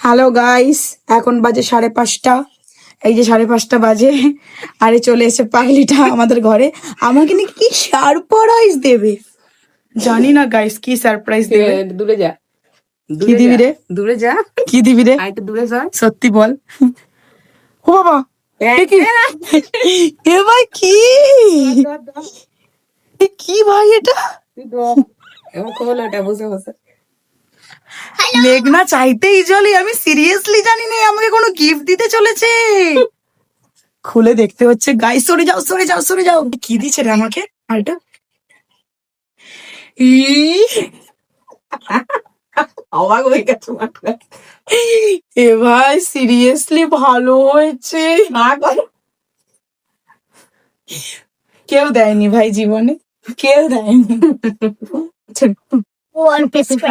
Hello guys, এখন বাজে 5:30। এই যে 5:30 বাজে, আরে চলে এসে পাগলিটা আমাদের ঘরে। আমাকে নাকি কি সারপ্রাইজ দেবে, জানি না গাইস কি সারপ্রাইজ দেবে। দূরে যা, কি দিবি রে? দূরে যা, কি দিবি রে? আর একটু দূরে যা। সত্যি বল। ও বাবা, এ কি? এ ভাই কি? এ কি ভাই এটা? এমন হলো এটা বসে বসে। মেঘনা চাইতেই জলে। আমি সিরিয়াসলি জানি না আমাকে কোনো গিফট দিতে চলেছে। খুলে দেখতে হচ্ছে গাইস। সরে যাও, সরে যাও, সরে যাও। কি দিচ্ছে রে আমাকে? আর এটা ই, অবাক হয়ে গেছে মাঠটা। এ ভাই সিরিয়াসলি ভালো হয়েছে। না করো। কেউ দেয়নি ভাই জীবনে, কেউ দেয়নি।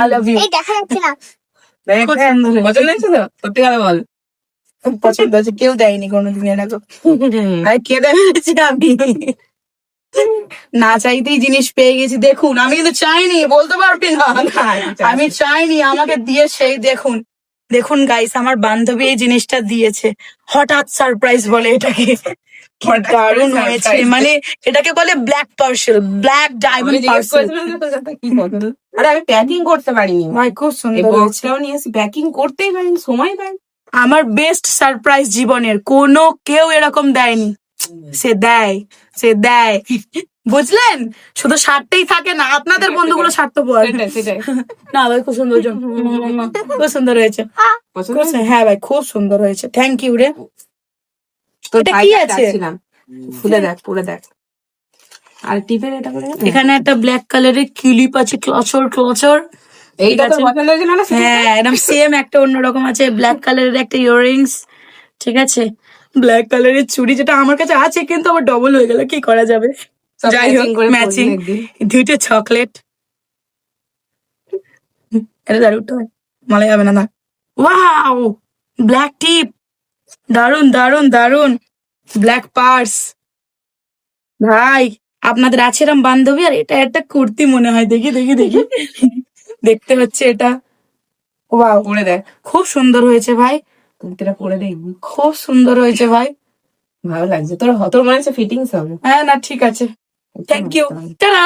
I love you. এই দেখা যাচ্ছে না। দেখ, খুব সুন্দর হয়েছে। পছন্দ হয়েছে তো? সত্যি কথা বল। খুব পছন্দ আছে, কেউ দেয়নি কোনোদিন এরকম। আরে কে দেবে আমি না চাইতেই জিনিস পেয়ে গেছি। দেখুন আমি কিন্তু চাইনি, বলতে পারবি না আমি চাইনি, আমাকে দিয়ে সেই দেখুন। দেখুন গাইস, আমার বান্ধবী এই জিনিসটা দিয়েছে। হঠাৎ সারপ্রাইজ বলে এটাকে। কি হঠাৎ দারুণ করে হয়েছে। surprise। মানে এটাকে বলে ব্ল্যাক পার্সেল, ব্ল্যাক আমি ডায়মন্ড জিজ্ঞেস পার্সেল। করেছিলাম যে তোর কাছে কি পছন্দ। আরে আমি প্যাকিং করতে পারিনি। ভাই খুব এই সুন্দর হয়েছে। বক্সটাও নিয়ে এসে প্যাকিং করতেই পারিনি, সময় পাইনি। আমার বেস্ট সারপ্রাইজ জীবনের, কোনো কেউ এরকম দেয়নি। সে দেয়, সে দেয়, বুঝলেন? শুধু স্বার্থেই থাকে না, আপনাদের বন্ধুগুলো স্বার্থপর। সেটাই সেটাই। না ভাই খুব সুন্দর হয়েছে। খুব সুন্দর হয়েছে। পছন্দ খুব হয়েছে? সুন্দর- হ্যাঁ ভাই খুব সুন্দর হয়েছে, থ্যাংক ইউ রে। তোর এটা কি ভাইকে আছে? ডাকছিলাম। খুলে দেখ, পুরো দেখ। আর টিপের এটা করে দেখ। এখানে একটা ব্ল্যাক কালারের ক্লিপ আছে, ক্লচর ক্লচর। এইটা ঠিক তোর আছে। পছন্দ হয়েছিল না? হ্যাঁ একদম সেম একটা অন্যরকম আছে, ব্ল্যাক কালারের একটা ইয়াররিংস। ঠিক আছে, ব্ল্যাক কালারের চুড়ি, যেটা আমার কাছে আছে কিন্তু আমার ডবল হয়ে গেল, কি করা যাবে? সব যাই হোক matching করে ম্যাচিং। পরবি একদিন। দুইটা চকলেট, এটা দারুণ তো, মালা যাবে না না। ওয়াও, ব্ল্যাক টিপ, দারুন দারুন দারুন। Black purse. ভাই আপনাদের আছে এরম বান্ধবী? আর এটা একটা কুর্তি মনে হয়, দেখি দেখি দেখি। দেখতে হচ্ছে এটা। ওয়াও, পরে দেখ, খুব সুন্দর হয়েছে ভাই, কুর্তিটা পরে দেখবি, খুব সুন্দর হয়েছে ভাই। ভালো লাগছে। তোর তোর মনে হচ্ছে ফিটিংস হবে। হ্যাঁ না ঠিক আছে, থ্যাংক ইউ। টাটা।